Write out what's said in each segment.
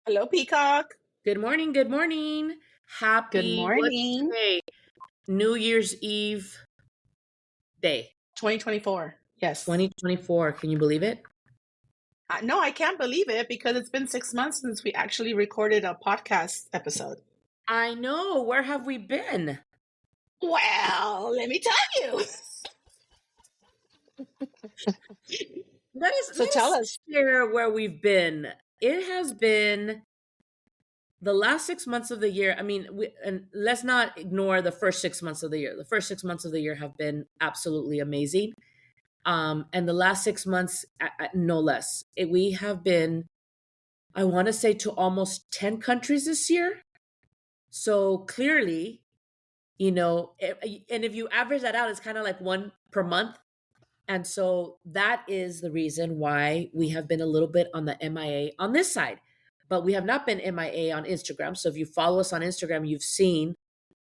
Hello, Peacock. Good morning. Good morning. Good What's morning. today? New Year's Eve day, 2024. Yes. 2024. Can you believe it? No, I can't believe it because it's been 6 months since we actually recorded a podcast episode. I know. Where have we been? Well, let me tell you. Let So tell us us. share where we've been. It has been the last 6 months of the year. I mean, and let's not ignore the first 6 months of the year. The first 6 months of the year have been absolutely amazing. And the last 6 months, no less. We have been, I want to say, to almost 10 countries this year. So clearly, and if you average that out, it's kind of like one per month. And so that is the reason why we have been a little bit on the MIA on this side, but we have not been MIA on Instagram. So if you follow us on Instagram, you've seen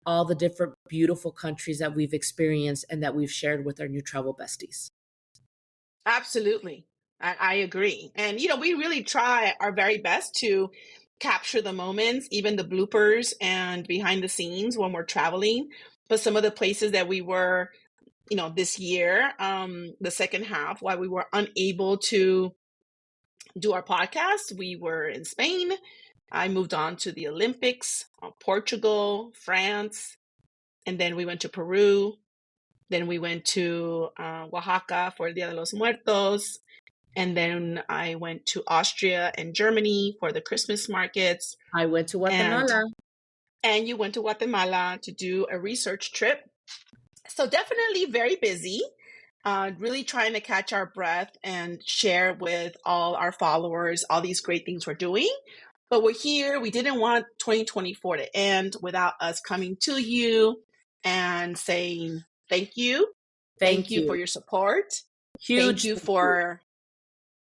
all the different beautiful countries that we've experienced and that we've shared with our new travel besties. Absolutely. I agree. And, we really try our very best to capture the moments, even the bloopers and behind the scenes when we're traveling. But some of the places that we were, this year, the second half, while we were unable to do our podcast, we were in Spain. I moved on to the Olympics, Portugal, France, and then we went to Peru. Then we went to Oaxaca for Dia de los Muertos. And then I went to Austria and Germany for the Christmas markets. I went to And Guatemala. and you went to Guatemala to do a research trip. So definitely very busy. Really trying to catch our breath and share with all our followers all these great things we're doing. But we're here. We didn't want 2024 to end without us coming to you and saying thank you. Thank Thank you for you. your support. Thank Huge you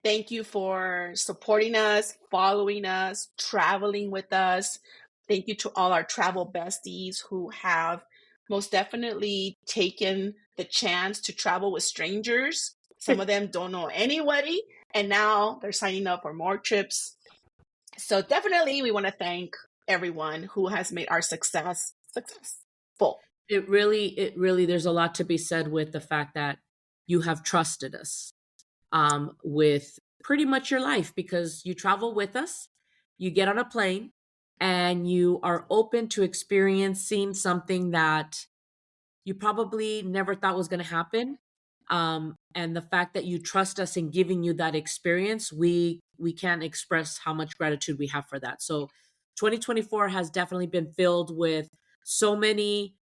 thank you. for supporting us, following us, traveling with us. Thank you to all our travel besties who have most definitely taken the chance to travel with strangers. Some of them don't know anybody, and now they're signing up for more trips. So definitely we want to thank everyone who has made our success successful. It really, there's a lot to be said with the fact that you have trusted us with pretty much your life because you travel with us, you get on a plane, and you are open to experiencing something that you probably never thought was going to happen. And the fact that you trust us in giving you that experience, we can't express how much gratitude we have for that. So 2024 has definitely been filled with so many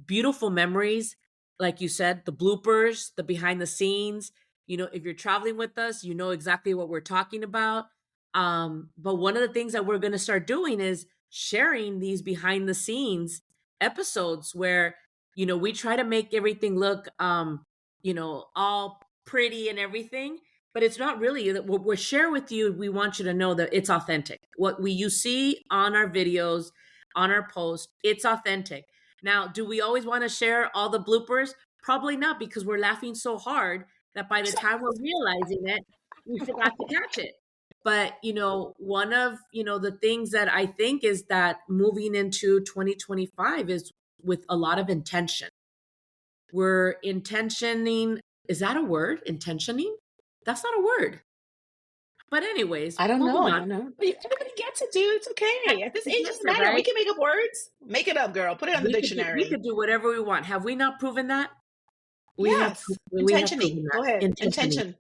beautiful memories. Like you said, the bloopers, the behind the scenes. If you're traveling with us, you know exactly what we're talking about. But one of the things that we're going to start doing is sharing these behind the scenes episodes where we try to make everything look all pretty and everything, but it's not really. That what we share with you, we want you to know that it's authentic. What you see on our videos, on our post, it's authentic. Now, do we always want to share all the bloopers? Probably not, because we're laughing so hard that by the time we're realizing it, we forgot to catch it. But one of the things that I think is that moving into 2025 is with a lot of intention. We're intentioning. Is that a word? Intentioning? That's not a word. But anyways, I don't know. moving I on. don't know. But everybody gets it, dude. It's okay. At this We age, it get doesn't it, matter. We right? can make up words. Make it up, girl. Put it on the We dictionary. could do whatever we want. Have we not proven that? Yes. We have proven Intentioning. that. Go ahead. Intentioning. Intention.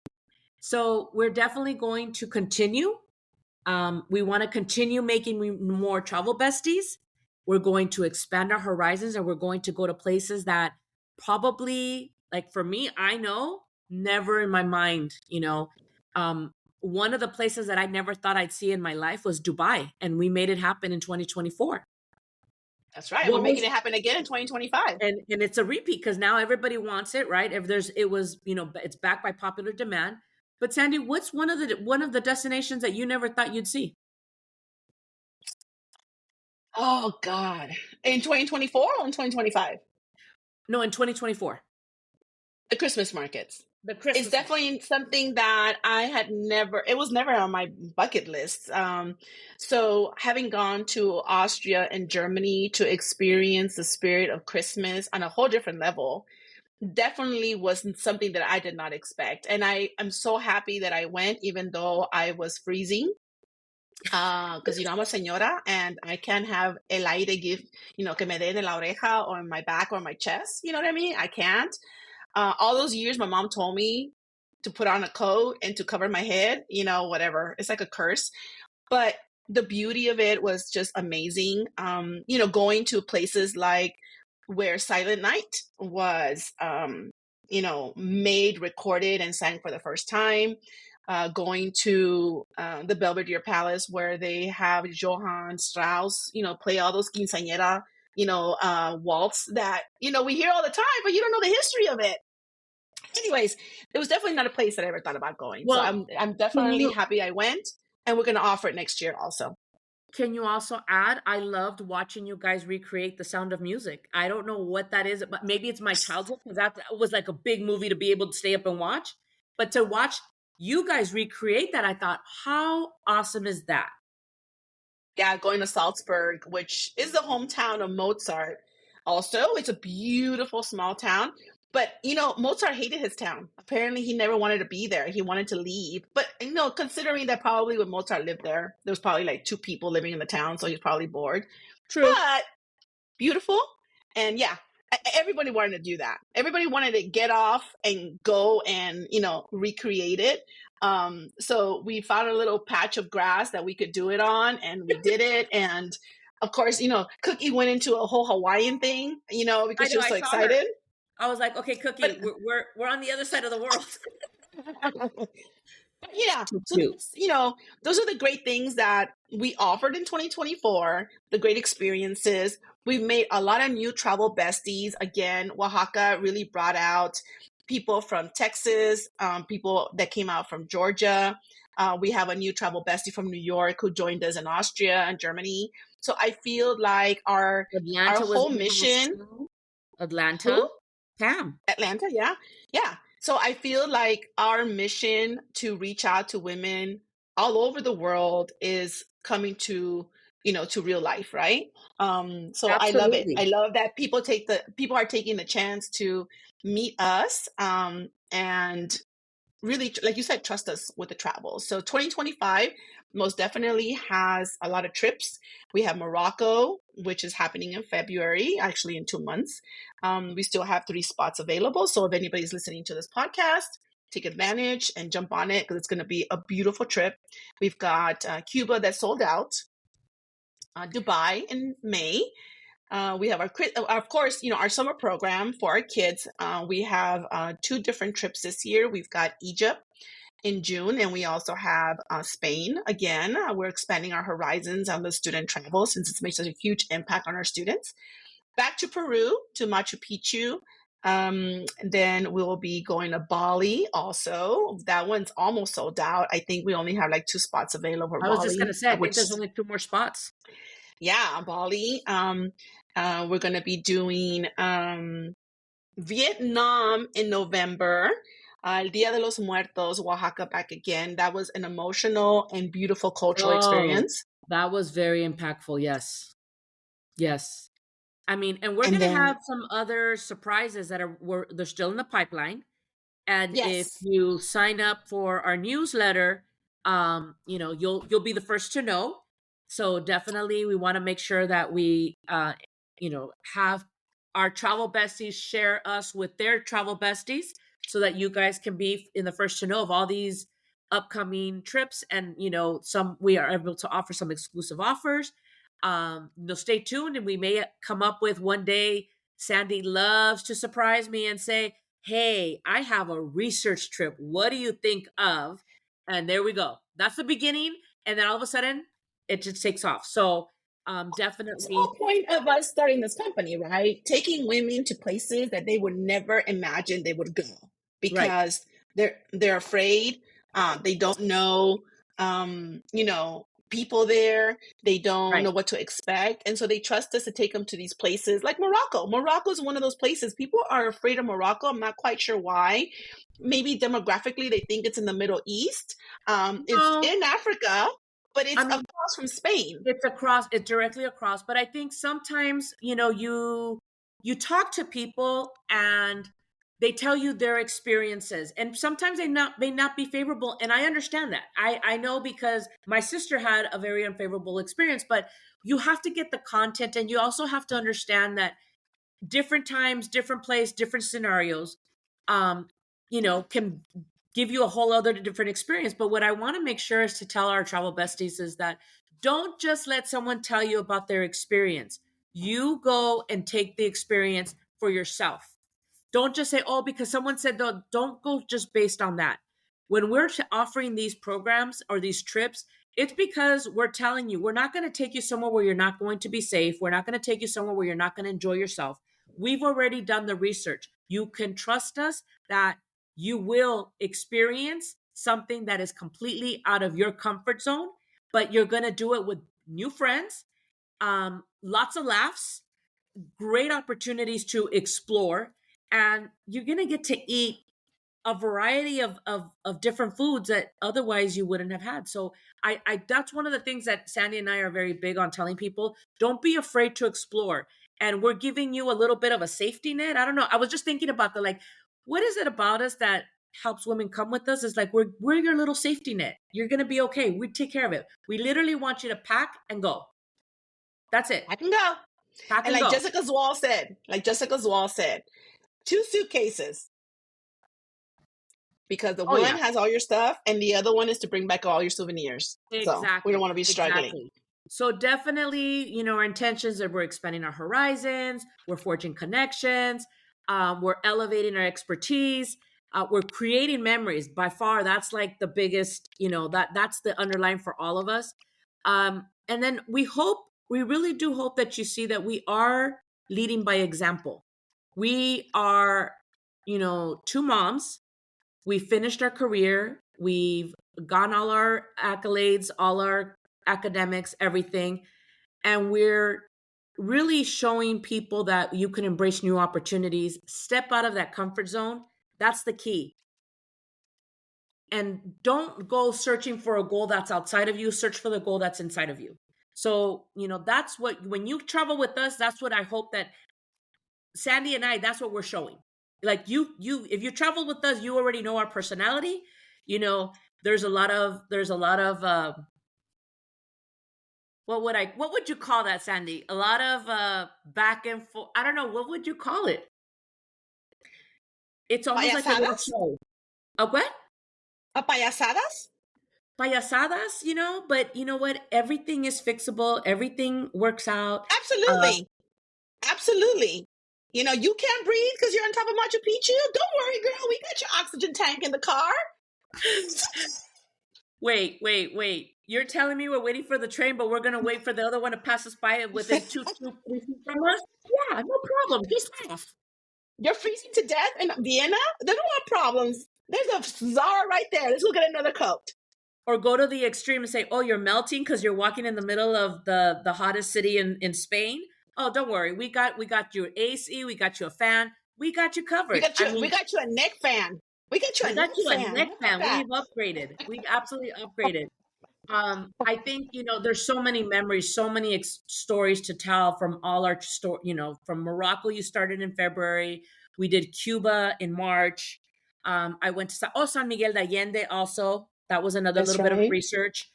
So we're definitely going to continue. We want to continue making more travel besties. We're going to expand our horizons, and we're going to go to places that probably, like for me, I know never in my mind, one of the places that I never thought I'd see in my life was Dubai, and we made it happen in 2024. That's right. And we're What making was it happen again in 2025. and it's a repeat because now everybody wants it, right? If there's it was, it's backed by popular demand. But Sandy, what's one of the destinations that you never thought you'd see? Oh, God. In 2024 or in 2025? No, in 2024. The Christmas markets. The It's Christmas one. definitely something that I had never, it was never on my bucket list. So having gone to Austria and Germany to experience the spirit of Christmas on a whole different level definitely was something that I did not expect. And I am so happy that I went, even though I was freezing. Because I'm a señora and I can't have el aire give, que me den en la oreja or in my back or my chest. You know what I mean? I can't. All those years, my mom told me to put on a coat and to cover my head, whatever. It's like a curse. But the beauty of it was just amazing. Going to places like where Silent Night was, made, recorded, and sang for the first time. Going to the Belvedere Palace where they have Johann Strauss, play all those quinceañera, waltz that, we hear all the time, but you don't know the history of it. Anyways, it was definitely not a place that I ever thought about going. So Well, I'm can definitely you happy I went, and we're going to offer it next year also. can you also add? I loved watching you guys recreate The Sound of Music. I don't know what that is, but maybe it's my childhood because that was like a big movie to be able to stay up and watch. But to watch you guys recreate that, I thought, how awesome is that? Yeah, going to Salzburg, which is the hometown of Mozart. Also, it's a beautiful small town. But, Mozart hated his town. Apparently, he never wanted to be there. He wanted to leave. But, considering that probably when Mozart lived there was probably like two people living in the town. So he's probably bored. True. But beautiful. And yeah, everybody wanted to do that. Everybody wanted to get off and go and, recreate it. So we found a little patch of grass that we could do it on, and we did it. And of course, Cookie went into a whole Hawaiian thing, I because she know. was I so saw her. excited. I was like, okay, Cookie, But we're on the other side of the world. yeah, So so cute. that's, those are the great things that we offered in 2024, the great experiences. We've made a lot of new travel besties. Again, Oaxaca really brought out people from Texas, people that came out from Georgia. We have a new travel bestie from New York who joined us in Austria and Germany. So I feel like our Atlanta was whole in the house mission. too. Who? Atlanta, Pam. Atlanta, yeah. Yeah. So I feel like our mission to reach out to women all over the world is coming to real life, right? So I love it. I Absolutely. love that people are taking the chance to meet us, and really, like you said, trust us with the travel. So 2025 most definitely has a lot of trips. We have Morocco, which is happening in February, actually in 2 months. We still have 3 spots available. So if anybody's listening to this podcast, take advantage and jump on it because it's going to be a beautiful trip. We've got Cuba that sold out, Dubai in May. We have of course, our summer program for our kids. We have 2 different trips this year. We've got Egypt in June, and we also have Spain. Again, we're expanding our horizons on the student travel since it's made such a huge impact on our students. Back to Peru, to Machu Picchu. Then we'll be going to Bali also. That one's almost sold out. I think we only have like 2 spots available for I was just gonna Bali, say, I think which, there's only 2 more spots. yeah, Bali. We're going to be doing Vietnam in November. El Dia de los Muertos, Oaxaca back again. That was an emotional and beautiful cultural Oh, experience. that was very impactful. Yes. Yes. I mean, and we're And gonna then, have some other surprises that they're still in the pipeline. And if yes, you sign up for our newsletter, you'll be the first to know. So definitely we want to make sure that we have our travel besties share us with their travel besties so that you guys can be in the first to know of all these upcoming trips. And some we are able to offer some exclusive offers. Stay tuned, and we may come up with one day. Sandy loves to surprise me and say, hey, I have a research trip. What do you think of? And there we go. That's the beginning. And then all of a sudden, it just takes off. So it's the definitely, whole point of us starting this company, right? Taking women to places that they would never imagine they would go right. because they're afraid. They don't know. people there. They don't Right. know what to expect. And so they trust us to take them to these places like Morocco. Morocco is one of those places. People are afraid of Morocco. I'm not quite sure why. Maybe demographically, they think it's in the Middle East. It's No, in Africa, but I it's mean, across from Spain. it's directly across, but I think sometimes, you talk to people and they tell you their experiences, and sometimes they not may not be favorable, and I understand that. I know because my sister had a very unfavorable experience, but you have to get the content, and you also have to understand that different times, different place, different scenarios, um, can give you a whole other different experience. But what I want to make sure is to tell our travel besties is that don't just let someone tell you about their experience. You go and take the experience for yourself. Don't just say, oh, because someone said, don't go just based on that. When we're offering these programs or these trips, it's because we're telling you we're not going to take you somewhere where you're not going to be safe. We're not going to take you somewhere where you're not going to enjoy yourself. We've already done the research. You can trust us that you will experience something that is completely out of your comfort zone, but you're going to do it with new friends, lots of laughs, great opportunities to explore, and you're going to get to eat a variety of different foods that otherwise you wouldn't have had. So I that's one of the things that Sandy and I are very big on telling people. Don't be afraid to explore. And we're giving you a little bit of a safety net. I don't know. I was just thinking about what is it about us that helps women come with us? Is like we're your little safety net. You're gonna be okay. We take care of it. We literally want you to pack and go. That's it. I can go. Pack And and go. Like Jessica Zwall said, 2 suitcases, because the Oh one yeah. has all your stuff and the other one is to bring back all your souvenirs. So we don't Exactly. want to be struggling. Exactly. So definitely, our intentions are we're expanding our horizons, we're forging connections, we're elevating our expertise, we're creating memories. By far, that's like the biggest, that's the underline for all of us. And then we really do hope that you see that we are leading by example. We are, two moms. We finished our career. We've gotten all our accolades, all our academics, everything. And we're really showing people that you can embrace new opportunities, step out of that comfort zone. That's the key. And don't go searching for a goal that's outside of you, search for the goal that's inside of you. So, that's when you travel with us, that's what I hope that Sandy and I, that's what we're showing. Like if you travel with us, you already know our personality. You know, there's a lot of what would you call that, Sandy? A lot of back and forth. I don't know, what would you call it? It's almost like a little Payasadas? show. A what? A payasadas? Payasadas, but you know what? Everything is fixable. Everything works out. Uh, Absolutely. Absolutely. You can't breathe because you're on top of Machu Picchu. Don't worry, girl. We got your oxygen tank in the car. wait. You're telling me we're waiting for the train, but we're going to wait for the other one to pass us by within 2 3 feet from us? Yeah, no problem. Just laugh. You're freezing to death in Vienna? They don't want problems. There's a Zara right there. Let's go get another coat. Or go to the extreme and say, oh, you're melting because you're walking in the middle of the hottest city in Spain. Oh, don't worry. We got you AC. We got you a fan. We got you We covered. got you. We got you a neck fan. We got you We a got neck you a fan. neck How about fan. that? We've upgraded. We've absolutely upgraded. I think there's so many memories, so many stories to tell from all our story. From Morocco, you started in February. We did Cuba in March. I went to San Miguel de Allende also. That was another That's little bit of right. research.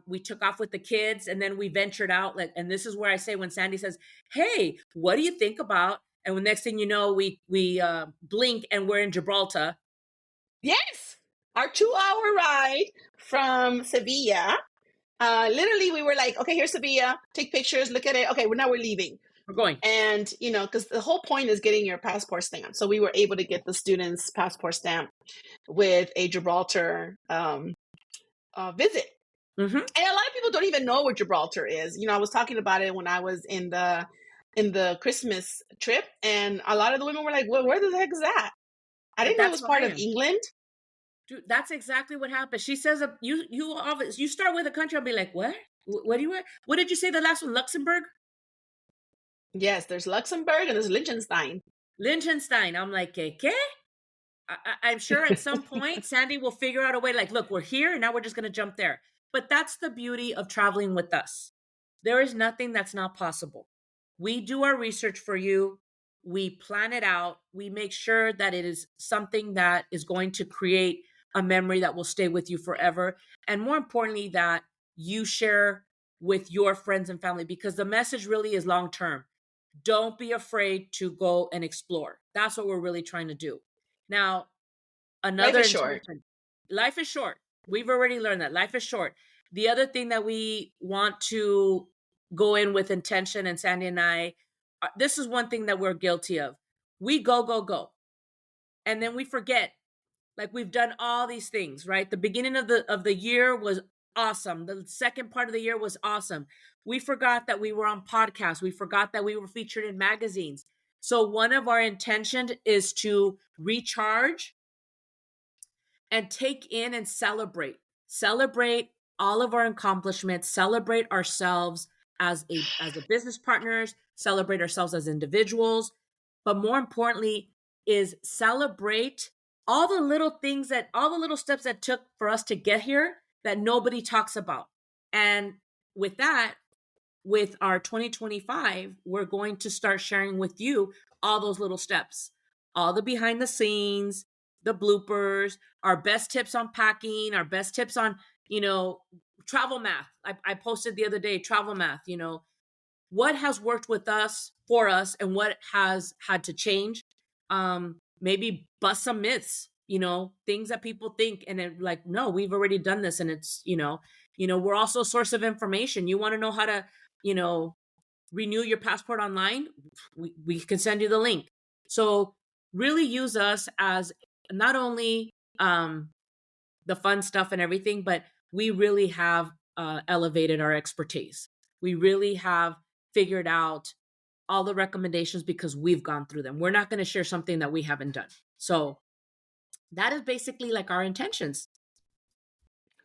We took off with the kids, and then we ventured out. And this is where I say when Sandy says, "Hey, what do you think about?" And the next thing you know, we blink and we're in Gibraltar. Yes. Our 2-hour ride from Sevilla. Literally, we were like, okay, here's Sevilla. Take pictures. Look at it. Okay, now we're leaving. We're going. And, because the whole point is getting your passport stamp. So we were able to get the students' passport stamp with a Gibraltar visit. Mm-hmm. And a lot of people don't even know where Gibraltar is. I was talking about it when I was in the Christmas trip, and a lot of the women were like, well, where the heck is that? I But didn't know it that's was how part I of am. England. Dude, that's exactly what happened. She says, you start with a country, I'll be like, what? What do you, what did you say the last one? Luxembourg? Yes, there's Luxembourg and there's Liechtenstein. Liechtenstein. I'm like, ¿qué? I'm sure at some point Sandy will figure out a way like, look, we're here and now we're just going to jump there. But that's the beauty of traveling with us. There is nothing that's not possible. We do our research for you. We plan it out. We make sure that it is something that is going to create a memory that will stay with you forever. And more importantly, that you share with your friends and family, because the message really is long term. Don't be afraid to go and explore. That's what we're really trying to do. Now, Life another is short. intention. Life is short. We've already learned that life is short. The other thing that we want to go in with intention, and Sandy and I, this is one thing that we're guilty of. We go, go, go. And then we forget, like we've done all these things, right? The beginning of the year was awesome. The second part of the year was awesome. We forgot that we were on podcasts. We forgot that we were featured in magazines. So one of our intentions is to recharge and take in and celebrate all of our accomplishments, celebrate ourselves as a business partners, celebrate ourselves as individuals, but more importantly is celebrate all the little things, that all the little steps that took for us to get here that nobody talks about. And with that, with our 2025, we're going to start sharing with you all those little steps, all the behind the scenes, the bloopers, our best tips on packing, our best tips on, travel math. I posted the other day, travel math, what has worked with us for us and what has had to change. Maybe bust some myths, things that people think and it like, no, we've already done this. And it's, we're also a source of information. You want to know how to, renew your passport online, we can send you the link. So really use us as not only the fun stuff and everything, but we really have elevated our expertise. We really have figured out all the recommendations because we've gone through them. We're not going to share something that we haven't done. So that is basically like our intentions.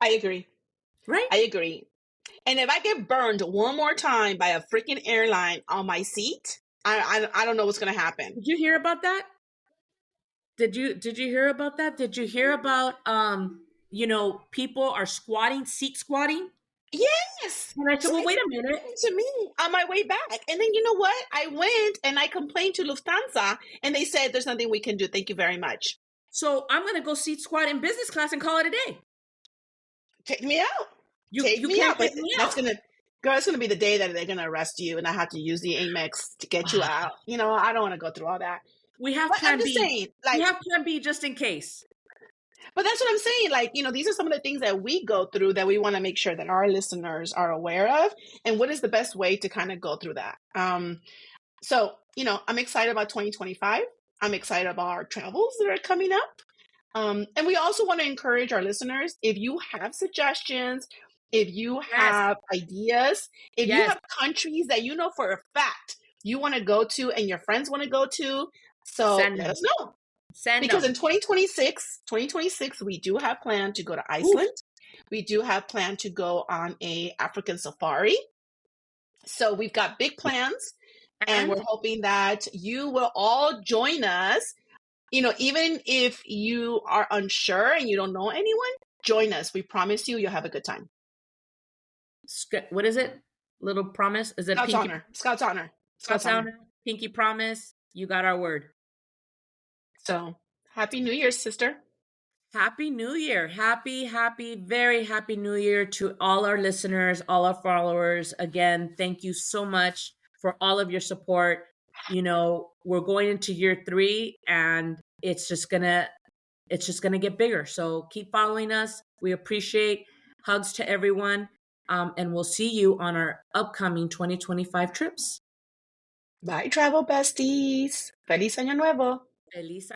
I agree. Right? I agree. And if I get burned one more time by a freaking airline on my seat, I don't know what's going to happen. Did you hear about that? Did you hear about that? Did you hear about people are seat squatting? Yes. And I said, So well, it wait a minute. happened to me on my way back. And then you know what? I went and I complained to Lufthansa and they said there's nothing we can do. Thank you very much. So I'm going to go seat squat in business class and call it a day. Take me out. You Take me can't out. take me That's out. it's gonna be the day that they're gonna arrest you and I have to use the Amex to get you out. I don't want to go through all that. We have But I'm plan just B. saying, We like, have plan B just in case. but that's what I'm saying. Like, these are some of the things that we go through that we want to make sure that our listeners are aware of. And what is the best way to kind of go through that? So, I'm excited about 2025. I'm excited about our travels that are coming up. And we also want to encourage our listeners, if you have suggestions, if you Yes. have ideas, if you Yes. have countries that you know for a fact you want to go to and your friends want to go to, so Send let them. us know. Send Because in them. 2026, we do have planned to go to Oof. Iceland. We do have planned to go on a African safari. So we've got big plans and And we're hoping that you will all join us. Even if you are unsure and you don't know anyone, join us. We promise you'll have a good time. what is it? Little promise? Is it Scout's pinky? honor. Scout's honor. Scout's Scout's honor. honor? Pinky promise? You got our word. So happy New Year, sister. Happy New Year. Happy, very happy New Year to all our listeners, all our followers. Again, thank you so much for all of your support. We're going into year 3 and it's just gonna get bigger. So keep following us. We appreciate. Hugs to everyone. And we'll see you on our upcoming 2025 trips. Bye, travel besties. Feliz Año Nuevo. Feliz